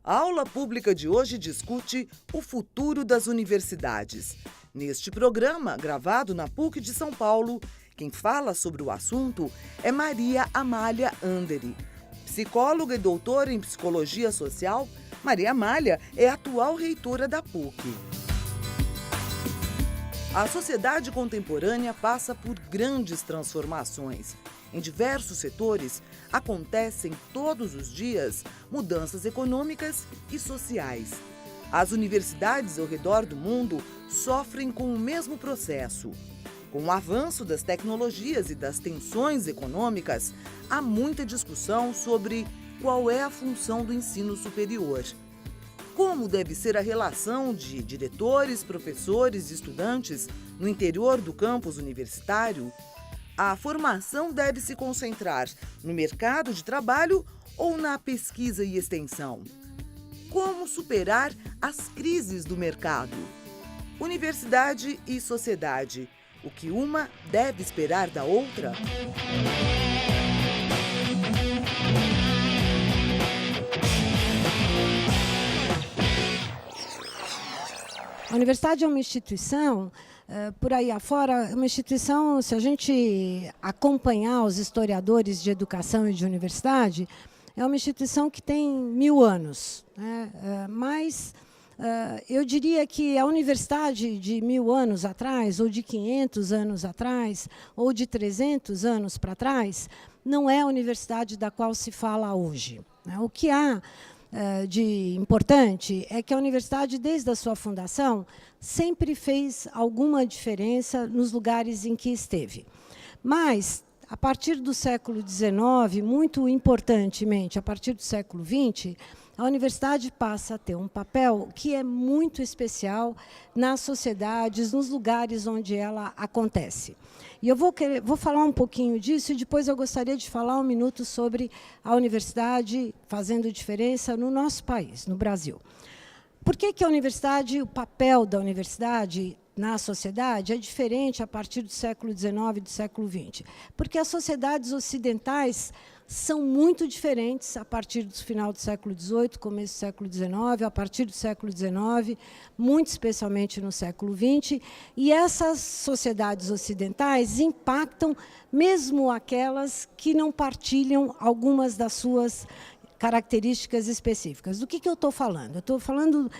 A aula pública de hoje discute o futuro das universidades. Neste programa, gravado na PUC de São Paulo, quem fala sobre o assunto é Maria Amália Andere. Psicóloga e doutora em Psicologia Social, Maria Amália é a atual reitora da PUC. A sociedade contemporânea passa por grandes transformações. Em diversos setores, acontecem todos os dias mudanças econômicas e sociais. As universidades ao redor do mundo sofrem com o mesmo processo. Com o avanço das tecnologias e das tensões econômicas, há muita discussão sobre qual é a função do ensino superior. Como deve ser a relação de diretores, professores e estudantes no interior do campus universitário? A formação deve se concentrar no mercado de trabalho ou na pesquisa e extensão? Como superar as crises do mercado? Universidade e sociedade. O que uma deve esperar da outra? A universidade é uma instituição, por aí afora, uma instituição, se a gente acompanhar os historiadores de educação e de universidade, é uma instituição que tem 1000 anos. Mas eu diria que a universidade de 1000 anos atrás, ou de 500 anos atrás, ou de 300 anos para trás, não é a universidade da qual se fala hoje. O que há de importante é que a universidade, desde a sua fundação, sempre fez alguma diferença nos lugares em que esteve. Mas, a partir do século XIX, muito importantemente, a partir do século XX, a universidade passa a ter um papel que é muito especial nas sociedades, nos lugares onde ela acontece. E eu vou falar um pouquinho disso e depois eu gostaria de falar um minuto sobre a universidade fazendo diferença no nosso país, no Brasil. Por que a universidade, o papel da universidade na sociedade é diferente a partir do século XIX e do século XX? Porque as sociedades ocidentais são muito diferentes a partir do final do século XVIII, começo do século XIX, a partir do século XIX, muito especialmente no século XX, e essas sociedades ocidentais impactam mesmo aquelas que não partilham algumas das suas características específicas. Do que eu estou falando? Eu estou falando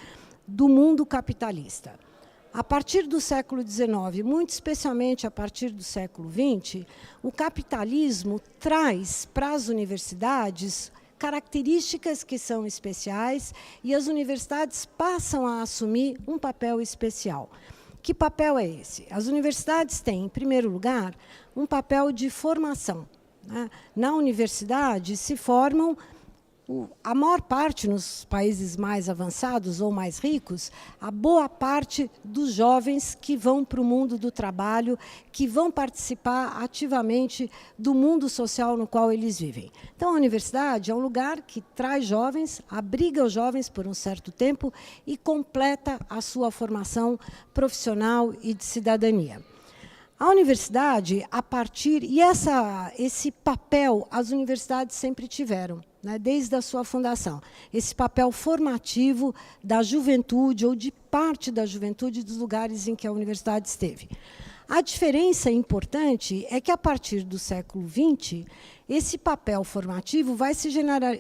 do mundo capitalista. A partir do século XIX, muito especialmente a partir do século XX, o capitalismo traz para as universidades características que são especiais e as universidades passam a assumir um papel especial. Que papel é esse? As universidades têm, em primeiro lugar, um papel de formação. Na universidade se formam a maior parte, nos países mais avançados ou mais ricos, a boa parte dos jovens que vão para o mundo do trabalho, que vão participar ativamente do mundo social no qual eles vivem. Então, a universidade é um lugar que traz jovens, abriga os jovens por um certo tempo e completa a sua formação profissional e de cidadania. A universidade, a partir... E esse papel as universidades sempre tiveram, desde a sua fundação. Esse papel formativo da juventude ou de parte da juventude dos lugares em que a universidade esteve. A diferença importante é que, a partir do século XX, esse papel formativo vai se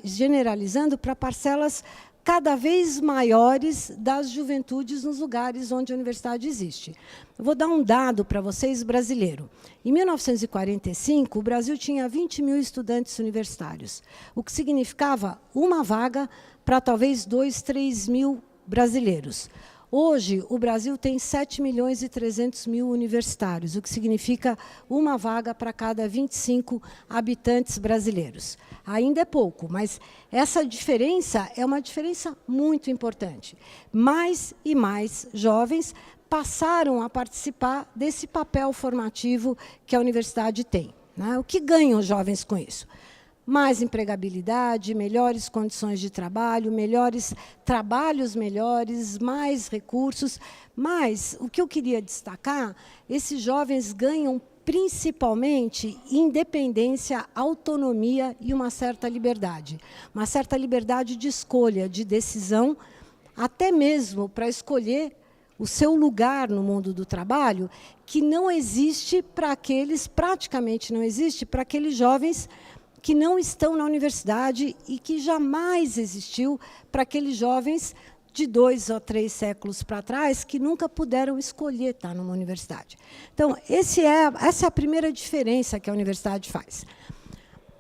generalizando para parcelas cada vez maiores das juventudes nos lugares onde a universidade existe. Eu vou dar um dado para vocês brasileiro. Em 1945, o Brasil tinha 20 mil estudantes universitários, o que significava uma vaga para talvez 2, 3 mil brasileiros. Hoje, o Brasil tem 7 milhões e 300 mil universitários, o que significa uma vaga para cada 25 habitantes brasileiros. Ainda é pouco, mas essa diferença é uma diferença muito importante. Mais e mais jovens passaram a participar desse papel formativo que a universidade tem. O que ganham os jovens com isso? Mais empregabilidade, melhores condições de trabalho, trabalhos melhores, mais recursos. Mas o que eu queria destacar, esses jovens ganham principalmente independência, autonomia e uma certa liberdade de escolha, de decisão, até mesmo para escolher o seu lugar no mundo do trabalho, que não existe para aqueles, praticamente não existe para aqueles jovens que não estão na universidade e que jamais existiu para aqueles jovens de 2 ou 3 séculos para trás que nunca puderam escolher estar numa universidade. Então, essa é a primeira diferença que a universidade faz.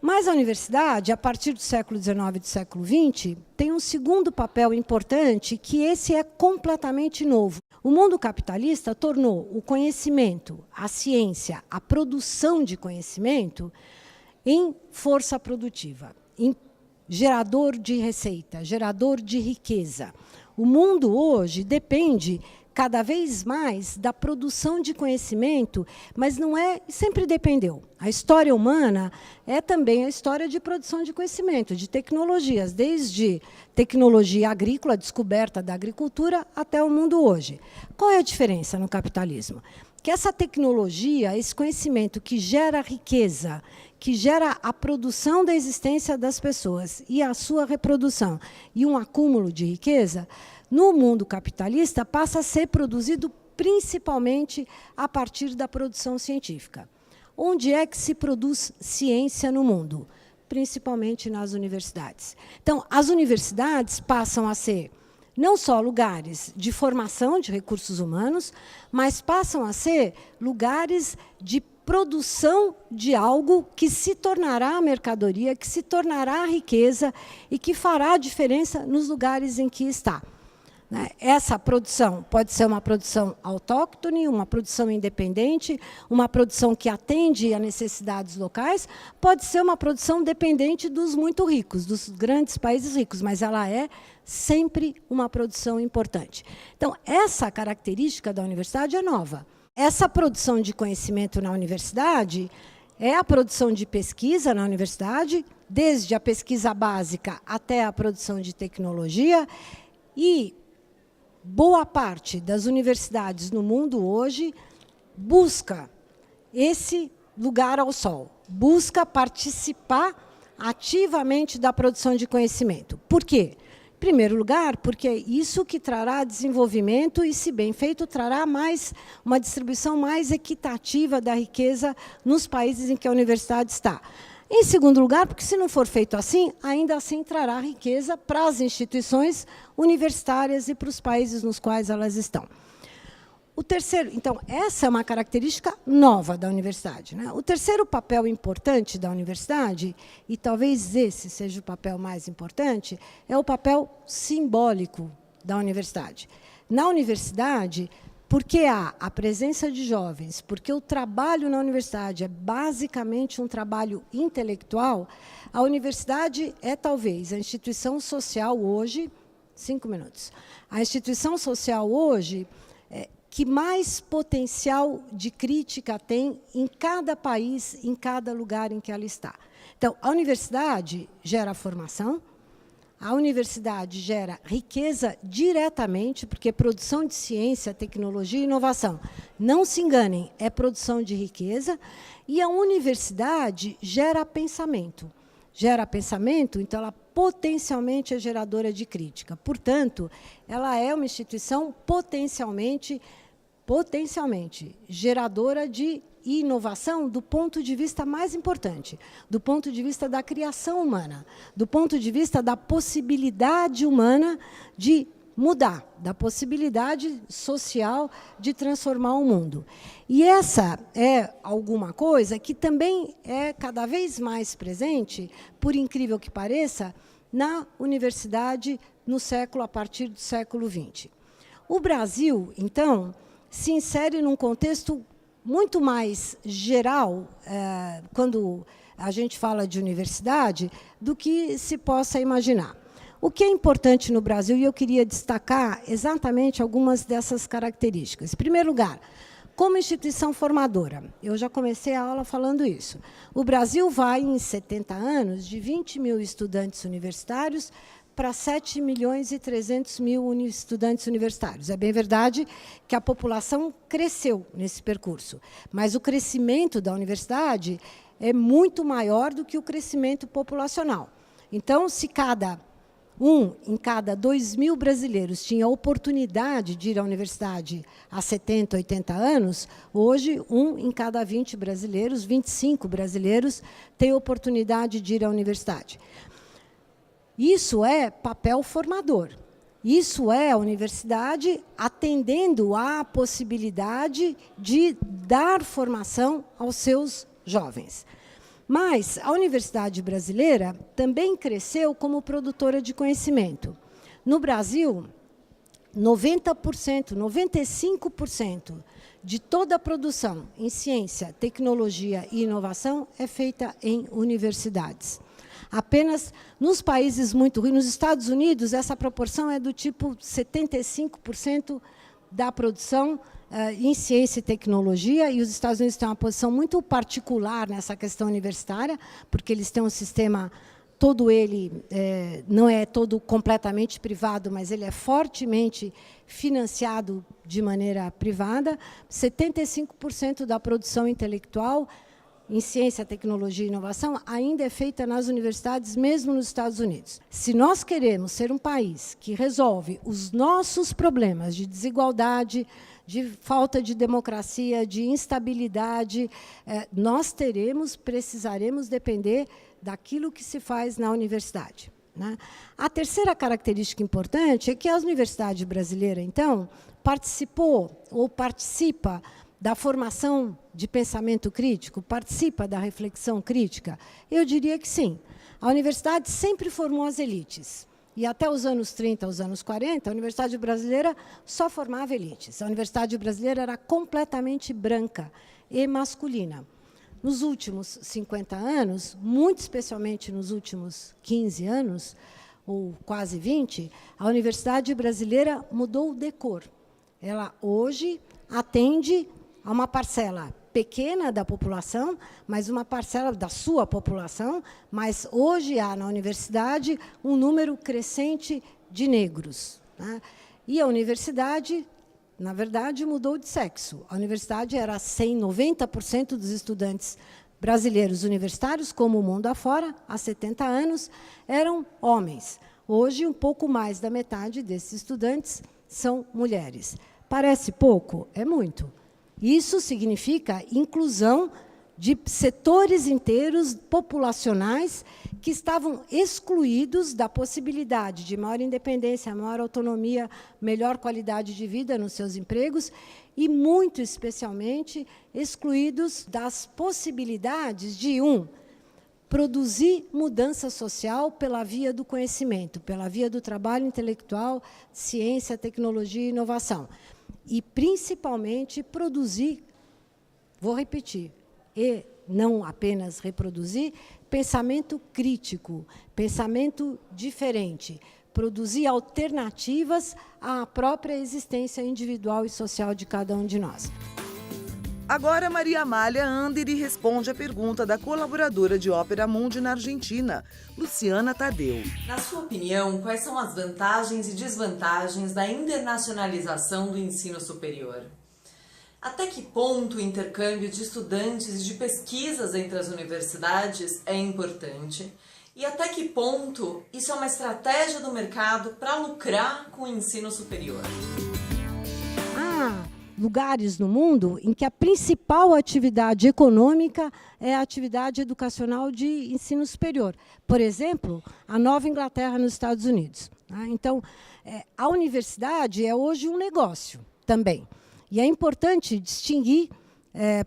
Mas a universidade, a partir do século XIX e do século XX, tem um segundo papel importante, que esse é completamente novo. O mundo capitalista tornou o conhecimento, a ciência, a produção de conhecimento em força produtiva, em gerador de receita, gerador de riqueza. O mundo hoje depende cada vez mais da produção de conhecimento, mas não é, sempre dependeu. A história humana é também a história de produção de conhecimento, de tecnologias, desde tecnologia agrícola, a descoberta da agricultura, até o mundo hoje. Qual é a diferença no capitalismo? Que essa tecnologia, esse conhecimento que gera riqueza, que gera a produção da existência das pessoas e a sua reprodução e um acúmulo de riqueza, no mundo capitalista passa a ser produzido principalmente a partir da produção científica. Onde é que se produz ciência no mundo? Principalmente nas universidades. Então, as universidades passam a ser não só lugares de formação de recursos humanos, mas passam a ser lugares de produção de algo que se tornará mercadoria, que se tornará riqueza e que fará diferença nos lugares em que está. Essa produção pode ser uma produção autóctone, uma produção independente, uma produção que atende a necessidades locais, pode ser uma produção dependente dos muito ricos, dos grandes países ricos, mas ela é sempre uma produção importante. Então, essa característica da universidade é nova. Essa produção de conhecimento na universidade é a produção de pesquisa na universidade, desde a pesquisa básica até a produção de tecnologia, e boa parte das universidades no mundo hoje busca esse lugar ao sol, busca participar ativamente da produção de conhecimento. Por quê? Em primeiro lugar, porque é isso que trará desenvolvimento e, se bem feito, trará uma distribuição mais equitativa da riqueza nos países em que a universidade está. Em segundo lugar, porque, se não for feito assim, ainda assim trará riqueza para as instituições universitárias e para os países nos quais elas estão. O terceiro, então, essa é uma característica nova da universidade, né? O terceiro papel importante da universidade, e talvez esse seja o papel mais importante, é o papel simbólico da universidade. Na universidade, porque há a presença de jovens, porque o trabalho na universidade é basicamente um trabalho intelectual, a universidade é talvez a instituição social hoje, 5 minutos, a instituição social hoje que mais potencial de crítica tem em cada país, em cada lugar em que ela está. Então, a universidade gera formação, a universidade gera riqueza diretamente, porque produção de ciência, tecnologia e inovação, não se enganem, é produção de riqueza, e a universidade gera pensamento. Gera pensamento, então ela potencialmente é geradora de crítica. Portanto, ela é uma instituição potencialmente geradora de inovação do ponto de vista mais importante, do ponto de vista da criação humana, do ponto de vista da possibilidade humana de mudar, da possibilidade social de transformar o mundo. E essa é alguma coisa que também é cada vez mais presente, por incrível que pareça, na universidade a partir do século XX. O Brasil, então, se insere num contexto muito mais geral, quando a gente fala de universidade, do que se possa imaginar. O que é importante no Brasil, e eu queria destacar exatamente algumas dessas características. Em primeiro lugar, como instituição formadora, eu já comecei a aula falando isso. O Brasil vai, em 70 anos, de 20 mil estudantes universitários para 7 milhões e 300 mil estudantes universitários. É bem verdade que a população cresceu nesse percurso, mas o crescimento da universidade é muito maior do que o crescimento populacional. Então, se em cada 2 mil brasileiros tinha a oportunidade de ir à universidade há 70, 80 anos, hoje, 1 em cada 20 brasileiros, 25 brasileiros, tem a oportunidade de ir à universidade. Isso é papel formador. Isso é a universidade atendendo à possibilidade de dar formação aos seus jovens. Mas a universidade brasileira também cresceu como produtora de conhecimento. No Brasil, 90%, 95% de toda a produção em ciência, tecnologia e inovação é feita em universidades. Apenas nos países muito ricos, nos Estados Unidos, essa proporção é do tipo 75% da produção em ciência e tecnologia, e os Estados Unidos têm uma posição muito particular nessa questão universitária, porque eles têm um sistema, todo ele não é todo completamente privado, mas ele é fortemente financiado de maneira privada. 75% da produção intelectual em ciência, tecnologia e inovação ainda é feita nas universidades, mesmo nos Estados Unidos. Se nós queremos ser um país que resolve os nossos problemas de desigualdade, de falta de democracia, de instabilidade, nós precisaremos depender daquilo que se faz na universidade, né? A terceira característica importante é que a universidade brasileira, então, participa da formação de pensamento crítico, participa da reflexão crítica? Eu diria que sim. A universidade sempre formou as elites. E até os anos 30, os anos 40, a universidade brasileira só formava elites. A universidade brasileira era completamente branca e masculina. Nos últimos 50 anos, muito especialmente nos últimos 15 anos, ou quase 20, a universidade brasileira mudou de cor. Ela hoje atende a uma parcela pequena da população, mas uma parcela da sua população, mas hoje há na universidade um número crescente de negros, né? E a universidade, na verdade, mudou de sexo. A universidade era 90% dos estudantes brasileiros universitários, como o mundo afora, há 70 anos, eram homens. Hoje, um pouco mais da metade desses estudantes são mulheres. Parece pouco? É muito. Isso significa inclusão de setores inteiros populacionais que estavam excluídos da possibilidade de maior independência, maior autonomia, melhor qualidade de vida nos seus empregos e, muito especialmente, excluídos das possibilidades de, produzir mudança social pela via do conhecimento, pela via do trabalho intelectual, ciência, tecnologia e inovação. E, principalmente, produzir, vou repetir, e não apenas reproduzir, pensamento crítico, pensamento diferente, produzir alternativas à própria existência individual e social de cada um de nós. Agora, Maria Amália Andere responde a pergunta da colaboradora de Ópera Mundi na Argentina, Luciana Tadeu. Na sua opinião, quais são as vantagens e desvantagens da internacionalização do ensino superior? Até que ponto o intercâmbio de estudantes e de pesquisas entre as universidades é importante? E até que ponto isso é uma estratégia do mercado para lucrar com o ensino superior? Lugares no mundo em que a principal atividade econômica é a atividade educacional de ensino superior. Por exemplo, a Nova Inglaterra, nos Estados Unidos. Então, a universidade é hoje um negócio também. E é importante distinguir,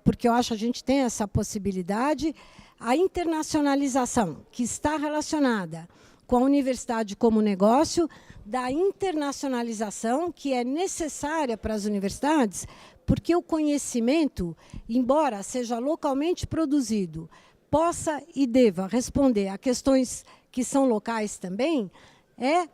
porque eu acho que a gente tem essa possibilidade, a internacionalização, que está relacionada com a universidade como negócio, da internacionalização que é necessária para as universidades, porque o conhecimento, embora seja localmente produzido, possa e deva responder a questões que são locais também, é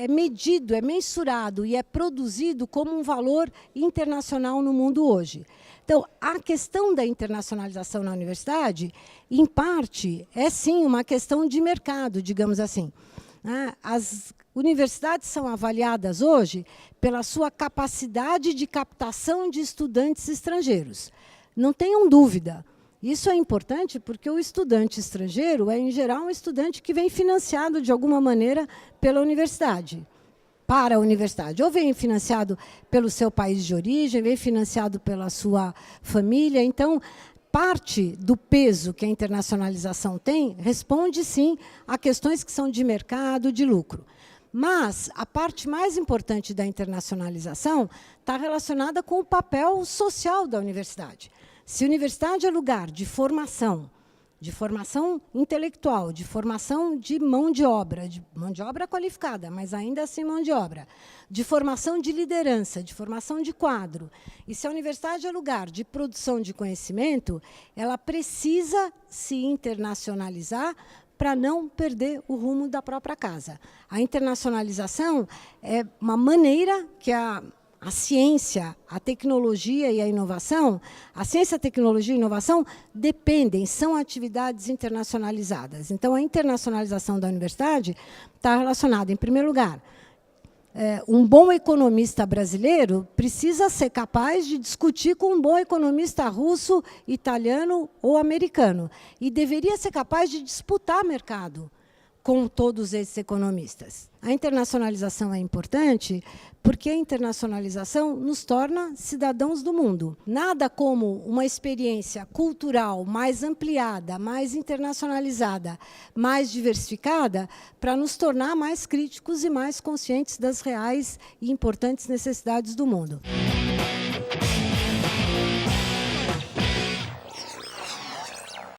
medido, é mensurado e é produzido como um valor internacional no mundo hoje. Então, a questão da internacionalização na universidade, em parte, é sim uma questão de mercado, digamos assim. né? As universidades são avaliadas hoje pela sua capacidade de captação de estudantes estrangeiros. Não tenham dúvida. Isso é importante porque o estudante estrangeiro é, em geral, um estudante que vem financiado, de alguma maneira, pela universidade, para a universidade. Ou vem financiado pelo seu país de origem, vem financiado pela sua família. Então, parte do peso que a internacionalização tem responde, sim, a questões que são de mercado, de lucro. Mas a parte mais importante da internacionalização está relacionada com o papel social da universidade. Se a universidade é lugar de formação intelectual, de formação de mão de obra qualificada, mas ainda assim mão de obra, de formação de liderança, de formação de quadro, e se a universidade é lugar de produção de conhecimento, ela precisa se internacionalizar para não perder o rumo da própria casa. A internacionalização é uma maneira que a ciência, a tecnologia e a inovação, a ciência, a tecnologia e a inovação dependem, são atividades internacionalizadas. Então, a internacionalização da universidade está relacionada, em primeiro lugar, um bom economista brasileiro precisa ser capaz de discutir com um bom economista russo, italiano ou americano. E deveria ser capaz de disputar mercado com todos esses economistas. A internacionalização é importante porque a internacionalização nos torna cidadãos do mundo. Nada como uma experiência cultural mais ampliada, mais internacionalizada, mais diversificada, para nos tornar mais críticos e mais conscientes das reais e importantes necessidades do mundo.